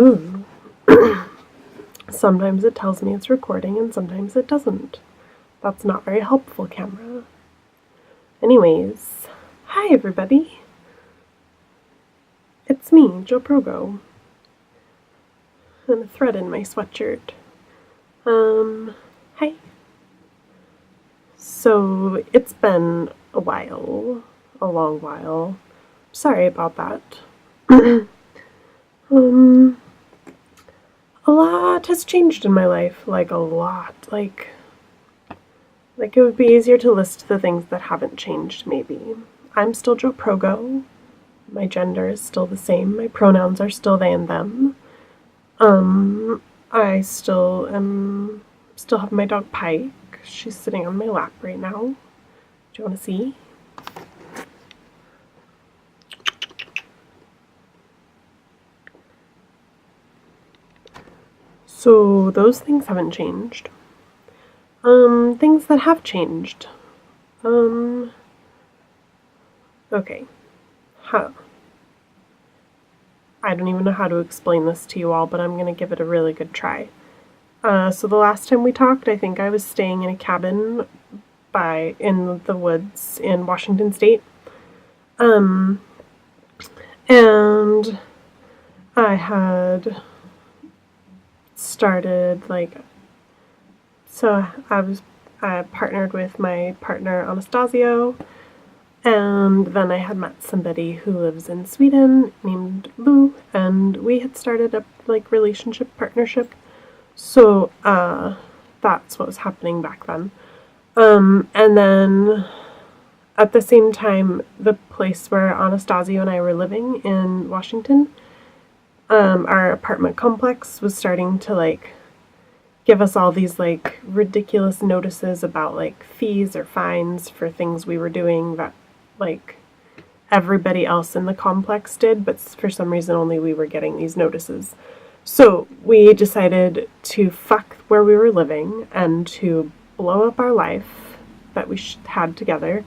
Ooh. Sometimes it tells me it's recording and sometimes it doesn't. That's not very helpful, camera. Anyways, hi everybody. It's me, JoProgo. And a thread in my sweatshirt. Hi. So, it's been a while. A long while. Sorry about that. A lot has changed in my life. Like, a lot. Like it would be easier to list the things that haven't changed, maybe. I'm still JoProgo. My gender is still the same. My pronouns are still they and them. I still have my dog Pike. She's sitting on my lap right now. Do you want to see? So those things haven't changed. Things that have changed. Okay. I don't even know how to explain this to you all, but I'm gonna give it a really good try. So the last time we talked, I think I was staying in a cabin in the woods in Washington State. And I had started, I partnered with my partner Anastasio, and then I had met somebody who lives in Sweden named Lou, and we had started a relationship partnership. So that's what was happening back then. And then at the same time, the place where Anastasio and I were living in Washington, our apartment complex was starting to give us all these ridiculous notices about fees or fines for things we were doing that everybody else in the complex did, but for some reason only we were getting these notices. So we decided to fuck where we were living and to blow up our life that we had together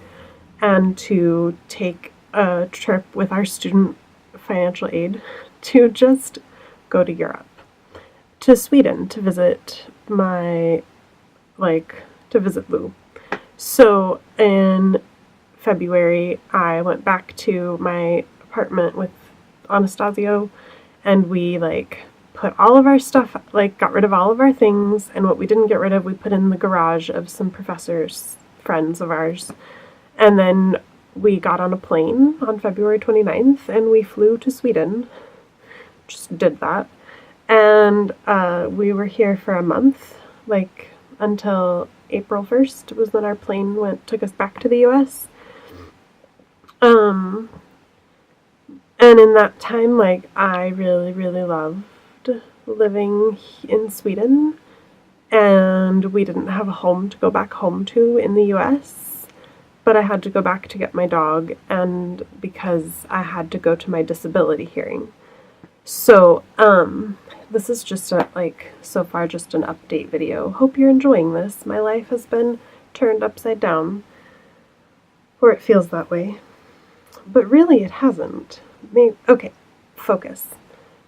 and to take a trip with our student financial aid to just go to Europe, to Sweden, to visit to visit Lou. So in February, I went back to my apartment with Anastasio, and we put all of our stuff, got rid of all of our things, and what we didn't get rid of, we put in the garage of some professors, friends of ours. And then we got on a plane on February 29th, and we flew to Sweden. Just did that. And we were here for a month, until April 1st was when our plane took us back to the US. And in that time, I really, really loved living in Sweden, and we didn't have a home to go back home to in the US, but I had to go back to get my dog, and because I had to go to my disability hearing. So, this is just so far just an update video. Hope you're enjoying this. My life has been turned upside down, or it feels that way. But really, it hasn't. Okay, focus.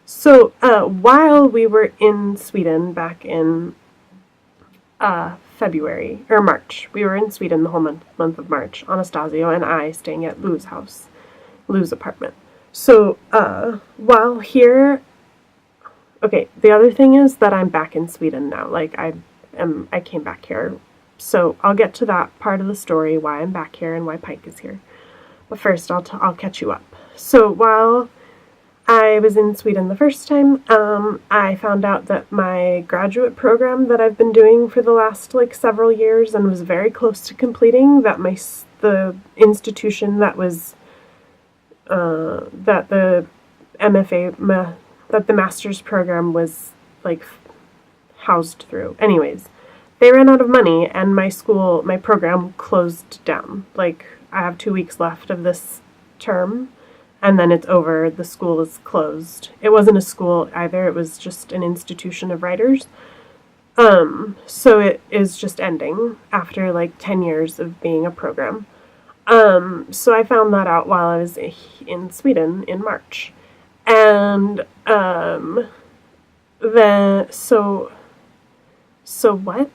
So, while we were in Sweden back in February, or March, we were in Sweden the whole month of March, Anastasio and I staying at Lou's house, Lou's apartment. So, while here, okay, the other thing is that I'm back in Sweden now. I came back here. So, I'll get to that part of the story, why I'm back here and why Pike is here. But first, I'll catch you up. So, while I was in Sweden the first time, I found out that my graduate program that I've been doing for the last several years and was very close to completing, that the institution that was that the MFA that the master's program was housed through. Anyways, they ran out of money, and my program closed down. I have 2 weeks left of this term, and then it's over. The school is closed. It wasn't a school either. It was just an institution of writers. So it is just ending after 10 years of being a program. So I found that out while I was in Sweden in March. And then, so what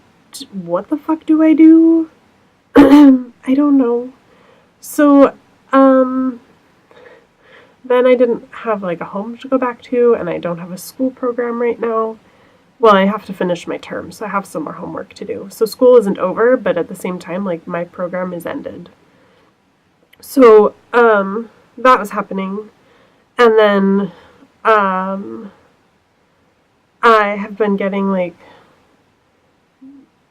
the fuck do I do? I don't know. So, then I didn't have like a home to go back to, and I don't have a school program right now. Well, I have to finish my term, so I have some more homework to do. So school isn't over, but at the same time, like, my program is ended. So, that was happening. And then, I have been getting, like,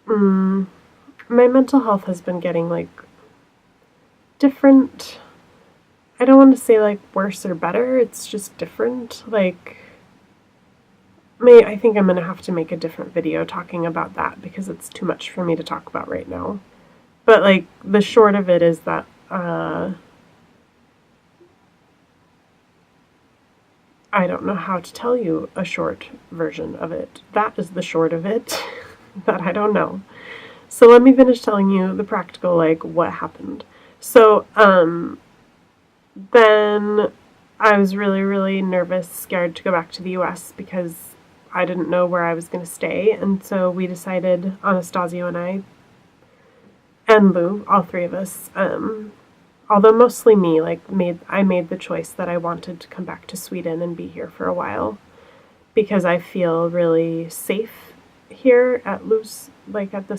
my mental health has been getting, like, different. I don't want to say, like, worse or better. It's just different. Like, I think I'm going to have to make a different video talking about that because it's too much for me to talk about right now. But, like, the short of it is that, I don't know how to tell you a short version of it. That is the short of it that I don't know. So let me finish telling you the practical, like, what happened. So, then I was really, really nervous, scared to go back to the US because I didn't know where I was going to stay. And so we decided, Anastasio and I, and Lou, all three of us, although mostly me, like, I made the choice that I wanted to come back to Sweden and be here for a while because I feel really safe here at Lou's, like, at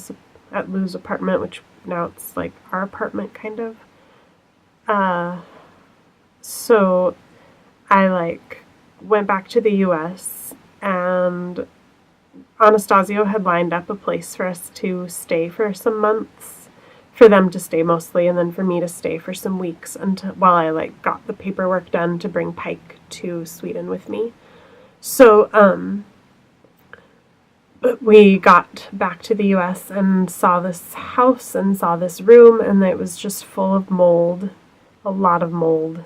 Lou's apartment, which now it's like our apartment kind of. So I, like, went back to the US, and Anastasio had lined up a place for us to stay for some months, for them to stay mostly, and then for me to stay for some weeks while I, like, got the paperwork done to bring Pike to Sweden with me. So, but we got back to the US and saw this house and saw this room, and it was just full of mold, a lot of mold.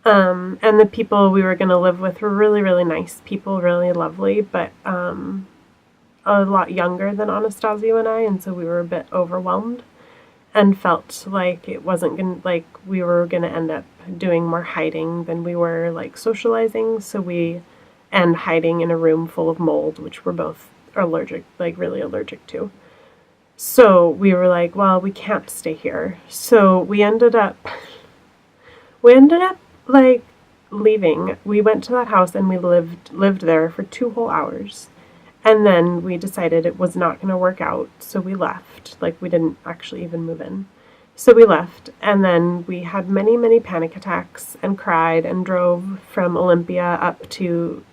And the people we were going to live with were really, really nice people, really lovely, but a lot younger than Anastasio and I, and so we were a bit overwhelmed and felt like it wasn't going to, like, we were going to end up doing more hiding than we were, like, socializing, and hiding in a room full of mold, which we're both allergic, like, really allergic to. So we were like, well, we can't stay here. So we ended up like, leaving. We went to that house and we lived there for 2 whole hours. And then we decided it was not going to work out, so we left. Like, we didn't actually even move in. So we left, and then we had many, many panic attacks and cried and drove from Olympia up to,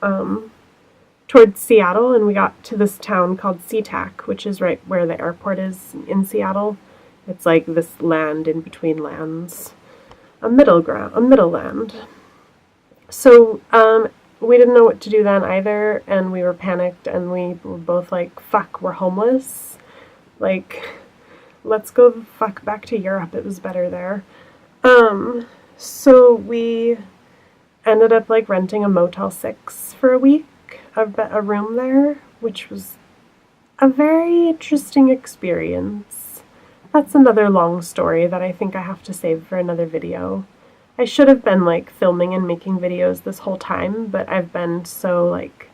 towards Seattle, and we got to this town called SeaTac, which is right where the airport is in Seattle. It's like this land in between lands. A middle land. So, we didn't know what to do then either, and we were panicked, and we were both like, fuck, we're homeless. Like, let's go the fuck back to Europe. It was better there. So we ended up, like, renting a Motel 6 for a week, a room there, which was a very interesting experience. That's another long story that I think I have to save for another video. I should have been, like, filming and making videos this whole time, but I've been so, like,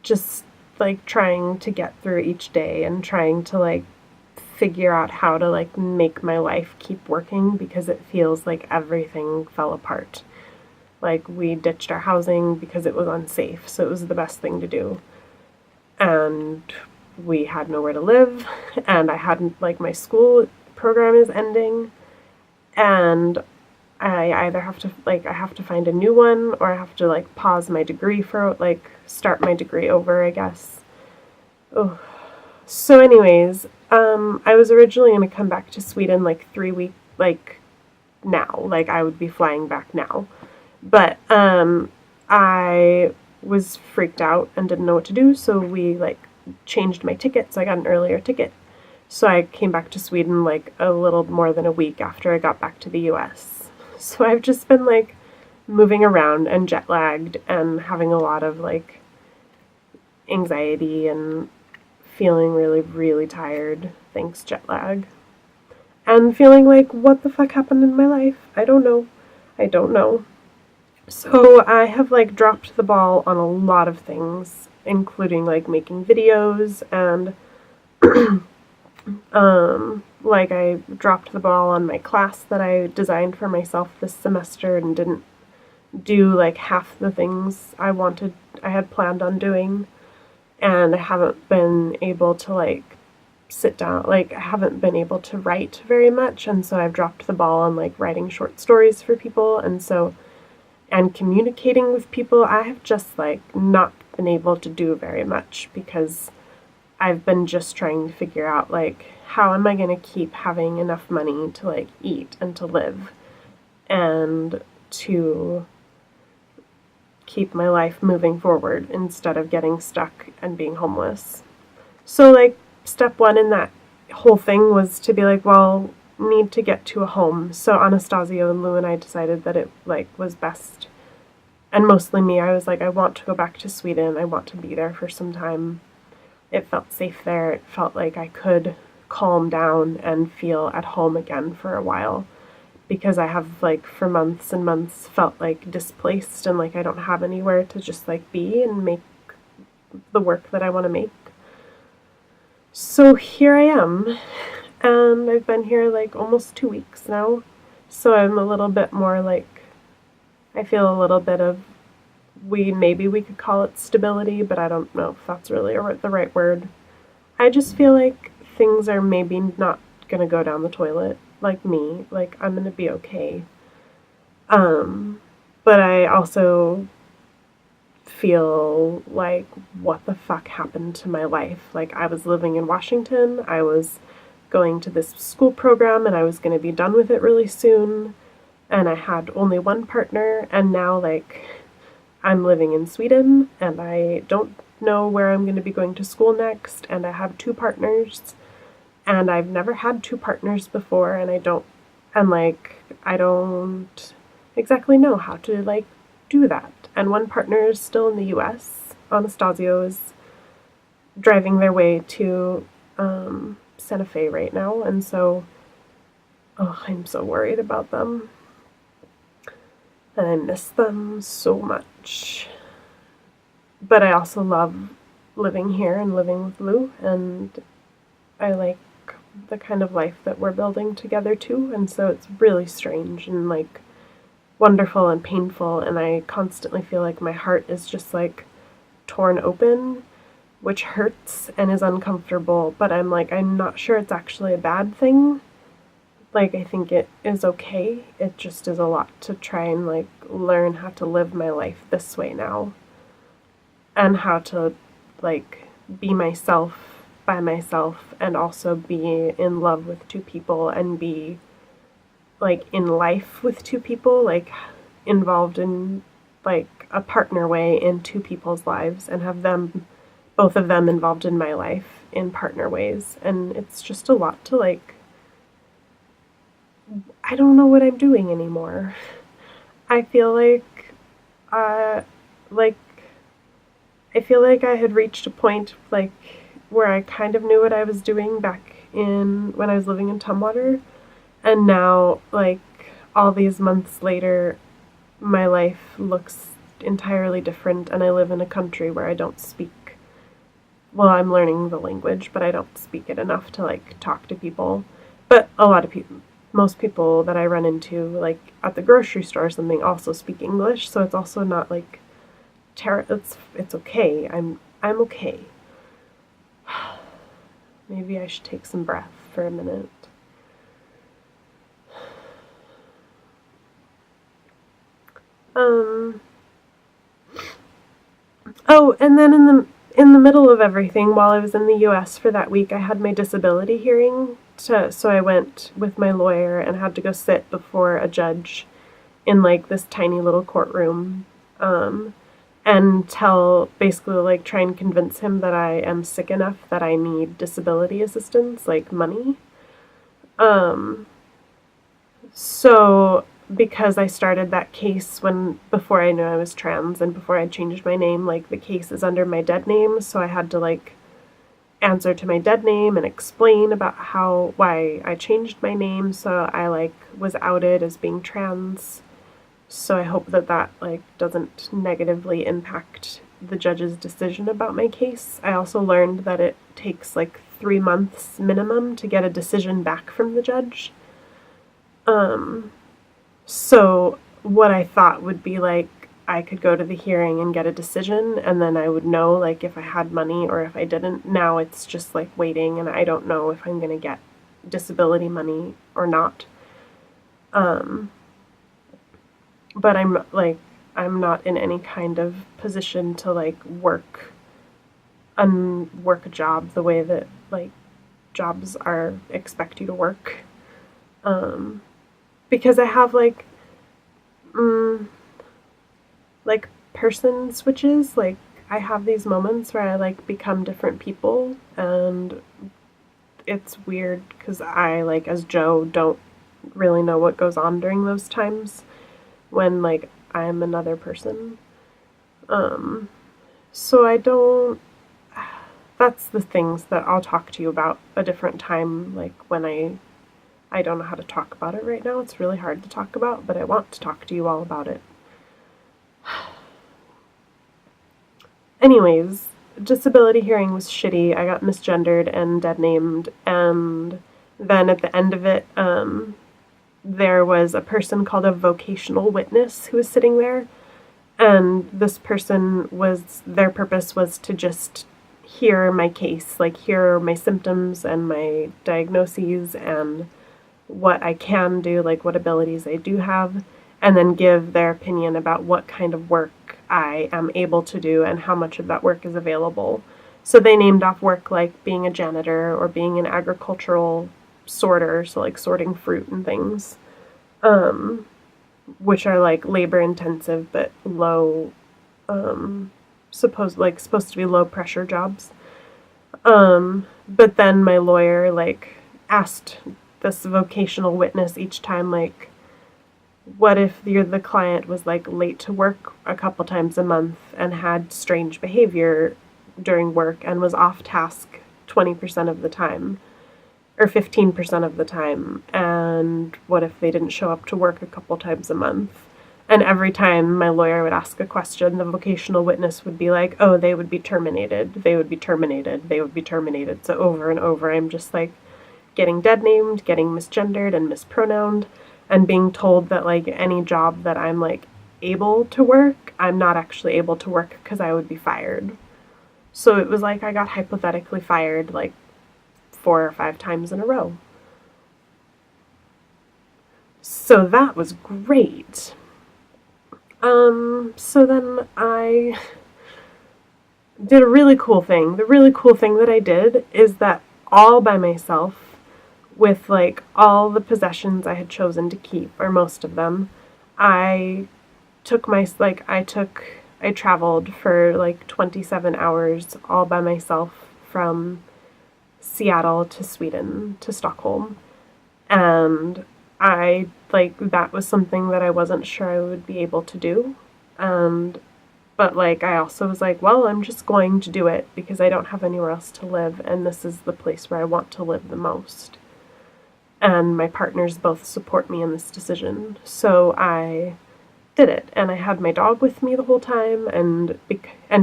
just, like, trying to get through each day and trying to, like, figure out how to, like, make my life keep working because it feels like everything fell apart. Like, we ditched our housing because it was unsafe, so it was the best thing to do. And we had nowhere to live, and I hadn't, like, my school program is ending, and I either have to, like, I have to find a new one, or I have to, like, pause my degree for, like, start my degree over, I guess. Oh. So anyways, I was originally going to come back to Sweden, like, 3 weeks, like, now. Like, I would be flying back now. But, I was freaked out and didn't know what to do, so we, like, changed my ticket, so I got an earlier ticket. So I came back to Sweden, like, a little more than a week after I got back to the US. So I've just been, like, moving around and jet-lagged and having a lot of, like, anxiety and feeling really, really tired, thanks jet lag. And feeling like, what the fuck happened in my life? I don't know. So I have like dropped the ball on a lot of things, including like making videos and like I dropped the ball on my class that I designed for myself this semester and didn't do like half the things I had planned on doing, and I haven't been able to like sit down, like I haven't been able to write very much, and so I've dropped the ball on like writing short stories for people, and communicating with people. I have just like not been able to do very much because I've been just trying to figure out like how am I going to keep having enough money to like eat and to live and to keep my life moving forward instead of getting stuck and being homeless. So like step one in that whole thing was to be like, well, need to get to a home. So Anastasio and Lou and I decided that it like was best, and mostly me, I was like, I want to go back to Sweden. I want to be there for some time. It felt safe there. It felt like I could calm down and feel at home again for a while, because I have like for months and months felt like displaced and like I don't have anywhere to just like be and make the work that I want to make. So here I am, and I've been here like almost 2 weeks now, so I'm a little bit more like, I feel a little bit of, maybe we could call it stability, but I don't know if that's really the right word. I just feel like things are maybe not gonna go down the toilet, like me, like I'm gonna be okay. But I also feel like, what the fuck happened to my life? Like, I was living in Washington, I was going to this school program, and I was going to be done with it really soon, and I had only one partner, and now, like, I'm living in Sweden, and I don't know where I'm going to be going to school next, and I have 2 partners, and I've never had 2 partners before, and I don't exactly know how to, like, do that. And one partner is still in the US. Anastasio is driving their way to Santa Fe right now, and so I'm so worried about them. And I miss them so much. But I also love living here and living with Lou, and I like the kind of life that we're building together too, and so it's really strange and like wonderful and painful, and I constantly feel like my heart is just like torn open, which hurts and is uncomfortable, but I'm not sure it's actually a bad thing. Like, I think it is okay. It just is a lot to try and like learn how to live my life this way now, and how to like be myself by myself and also be in love with 2 people and be like in life with 2 people, like involved in like a partner way in 2 people's lives, and have both of them involved in my life in partner ways. And it's just a lot to like, I don't know what I'm doing anymore. I feel like like I feel like I had reached a point like where I kind of knew what I was doing back in when I was living in Tumwater. And now, like, all these months later, my life looks entirely different, and I live in a country where I don't speak, well, I'm learning the language, but I don't speak it enough to, like, talk to people. But a lot of people, most people that I run into, like, at the grocery store or something also speak English, so it's also not, like, it's okay. I'm okay. Maybe I should take some breath for a minute. Oh, and then in the middle of everything, while I was in the US for that week, I had my disability hearing. So I went with my lawyer and had to go sit before a judge in like this tiny little courtroom, and basically like try and convince him that I am sick enough that I need disability assistance, like money. So because I started that case before I knew I was trans and before I changed my name, like the case is under my dead name, so I had to like answer to my dead name and explain about why I changed my name, so I like was outed as being trans. So I hope that that like doesn't negatively impact the judge's decision about my case. I also learned that it takes like 3 months minimum to get a decision back from the judge. So what I thought would be like I could go to the hearing and get a decision, and then I would know like if I had money or if I didn't. Now it's just like waiting, and I don't know if I'm going to get disability money or not. But I'm not in any kind of position to like work a job the way that like jobs are expect you to work. Because I have like person switches. Like I have these moments where I like become different people, and it's weird because I like as Jo don't really know what goes on during those times when like I'm another person. So I don't, that's the things that I'll talk to you about a different time, like when I don't know how to talk about it right now. It's really hard to talk about, but I want to talk to you all about it. Anyways, disability hearing was shitty. I got misgendered and dead named, and then at the end of it, there was a person called a vocational witness who was sitting there, and this person their purpose was to just hear my case, like hear my symptoms and my diagnoses and what I can do, like what abilities I do have, and then give their opinion about what kind of work I am able to do and how much of that work is available. So they named off work like being a janitor or being an agricultural sorter, so like sorting fruit and things, which are like labor intensive but low, supposed to be low pressure jobs. But then my lawyer like asked this vocational witness each time, like, what if the client was like late to work a couple times a month and had strange behavior during work and was off task 20% of the time or 15% of the time, and what if they didn't show up to work a couple times a month? And every time my lawyer would ask a question, the vocational witness would be like, oh, they would be terminated, they would be terminated, they would be terminated. So over and over, I'm just like getting dead named, getting misgendered and mispronounced, and being told that like any job that I'm like able to work, I'm not actually able to work because I would be fired. So it was like I got hypothetically fired like 4 or 5 times in a row. So that was great. So then I did a really cool thing. The really cool thing that I did is that all by myself, with like all the possessions I had chosen to keep, or most of them, I traveled for like 27 hours all by myself from Seattle to Sweden to Stockholm. And that was something that I wasn't sure I would be able to do. But like I also was like, well, I'm just going to do it because I don't have anywhere else to live, and this is the place where I want to live the most. And my partners both support me in this decision. So I did it, and I had my dog with me the whole time, and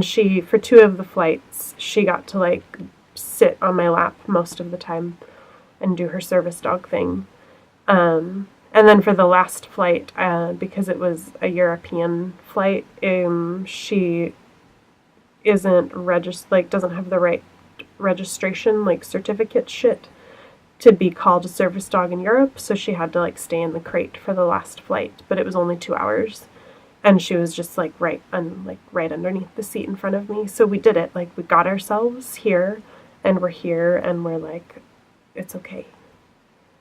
she, for 2 of the flights, she got to like sit on my lap most of the time and do her service dog thing. And then for the last flight, because it was a European flight, she doesn't have the right registration, like certificate shit, to be called a service dog in Europe, so she had to like stay in the crate for the last flight, but it was only 2 hours, and she was just like right underneath the seat in front of me. So we did it, like we got ourselves here, and we're here, and we're like, it's okay.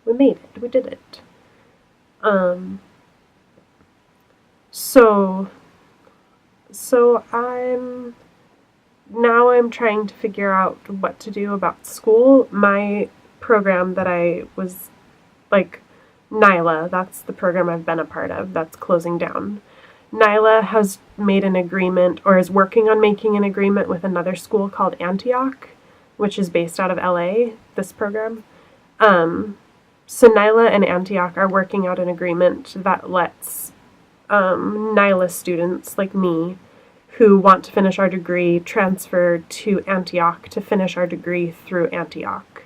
We made it. We did it. So I'm trying to figure out what to do about school. My program that I was like, NYLA, that's the program I've been a part of, that's closing down. NYLA has made an agreement, or is working on making an agreement with another school called Antioch, which is based out of LA, this program. So NYLA and Antioch are working out an agreement that lets NYLA students like me who want to finish our degree transfer to Antioch to finish our degree through Antioch.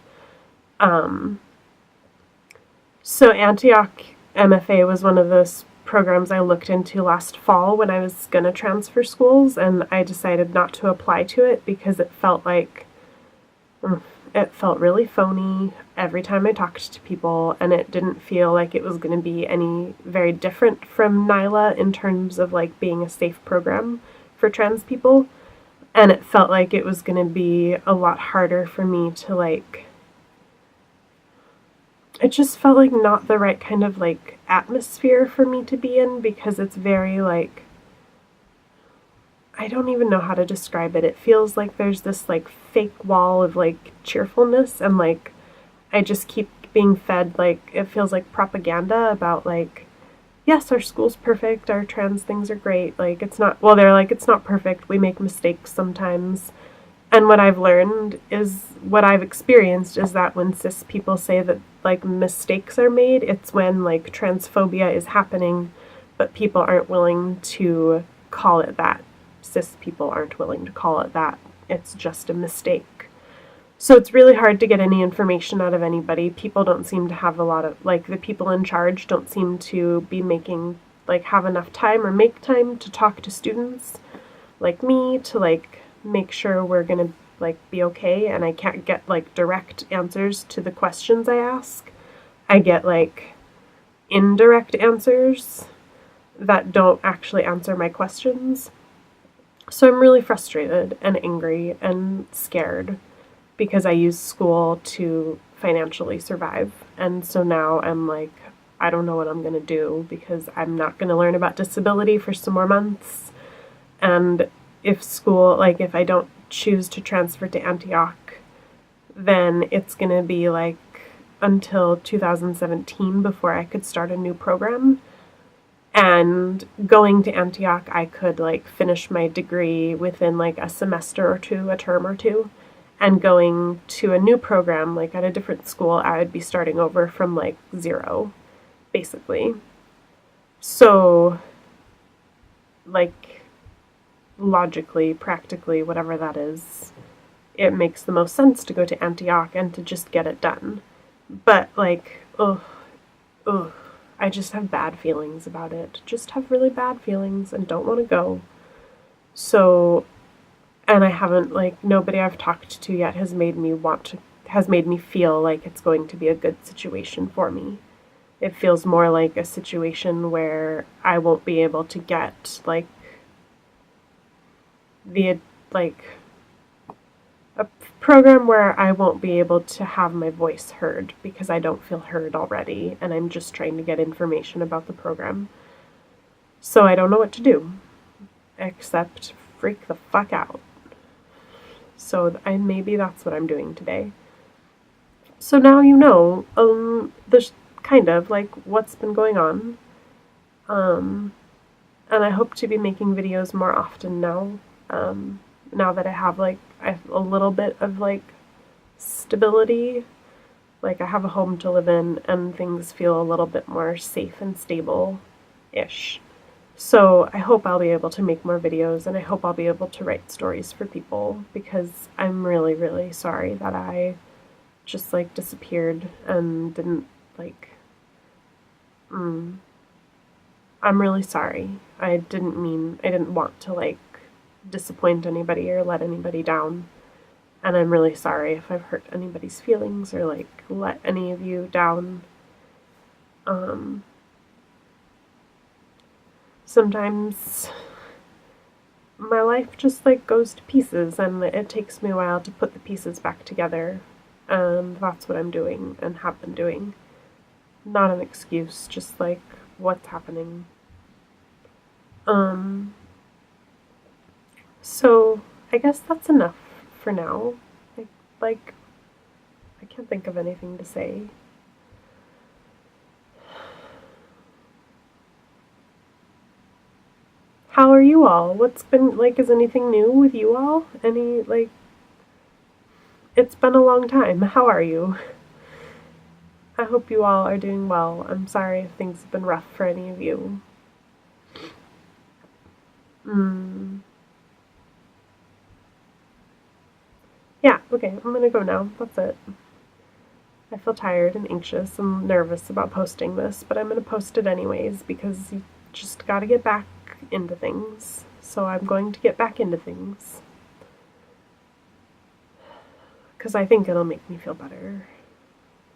So Antioch MFA was one of those programs I looked into last fall when I was going to transfer schools, and I decided not to apply to it because it felt really phony every time I talked to people, and it didn't feel like it was going to be any very different from NYLA in terms of like being a safe program for trans people, and it felt like it was going to be a lot harder for me to like, it just felt like not the right kind of like atmosphere for me to be in, because it's very like, I don't even know how to describe it. It feels like there's this like fake wall of like cheerfulness, and like I just keep being fed like, it feels like propaganda about like, yes, our school's perfect, our trans things are great. Like it's not, well, they're like, it's not perfect, we make mistakes sometimes. And what I've learned is, what I've experienced is that when cis people say that like mistakes are made, it's when like transphobia is happening, but people aren't willing to call it that. Cis people aren't willing to call it that. It's just a mistake. So it's really hard to get any information out of anybody. People don't seem to have a lot of, like, the people in charge don't seem to be making, like, have enough time or make time to talk to students like me to, like, make sure we're gonna, like, be okay. And I can't get, like, direct answers to the questions I ask. I get, like, indirect answers that don't actually answer my questions. So I'm really frustrated and angry and scared because I use school to financially survive. And so now I'm like, I don't know what I'm going to do, because I'm not going to learn about disability for some more months. And if school, like if I don't choose to transfer to Antioch, then it's going to be like until 2017 before I could start a new program. And going to Antioch, I could like finish my degree within like a semester or two, a term or two. And going to a new program, like at a different school, I would be starting over from like zero, basically. So, like, logically, practically, whatever that is, it makes the most sense to go to Antioch and to just get it done. But, like, I just have bad feelings about it. Just have really bad feelings and don't want to go. So, and I haven't, like, nobody I've talked to yet has made me feel like it's going to be a good situation for me. It feels more like a situation where I won't be able to get, like, a program where I won't be able to have my voice heard because I don't feel heard already, and I'm just trying to get information about the program. So I don't know what to do, except freak the fuck out. So maybe that's what I'm doing today. So now you know, there's kind of like what's been going on. And I hope to be making videos more often now. Now that I have like a little bit of like stability, like I have a home to live in and things feel a little bit more safe and stable-ish. So I hope I'll be able to make more videos, and I hope I'll be able to write stories for people, because I'm really, really sorry that I just like disappeared and didn't like, I'm really sorry. I didn't want to like disappoint anybody or let anybody down. And I'm really sorry if I've hurt anybody's feelings or like let any of you down. Sometimes my life just like goes to pieces, and it takes me a while to put the pieces back together. And that's what I'm doing and have been doing. Not an excuse, just like what's happening. So I guess that's enough for now. I can't think of anything to say. How are you all? What's been, like, is anything new with you all? It's been a long time. How are you? I hope you all are doing well. I'm sorry if things have been rough for any of you. Mm. Yeah, okay, I'm gonna go now. That's it. I feel tired and anxious and nervous about posting this, but I'm gonna post it anyways because you just gotta get back into things. So I'm going to get back into things. Because I think it'll make me feel better.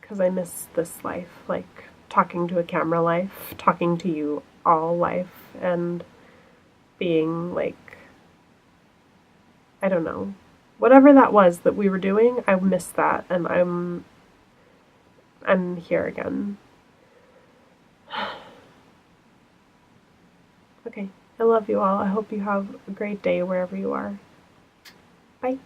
Because I miss this life, like talking to a camera life, talking to you all life, and being like, I don't know, whatever that was that we were doing, I miss that, and I'm here again. Okay, I love you all. I hope you have a great day wherever you are. Bye.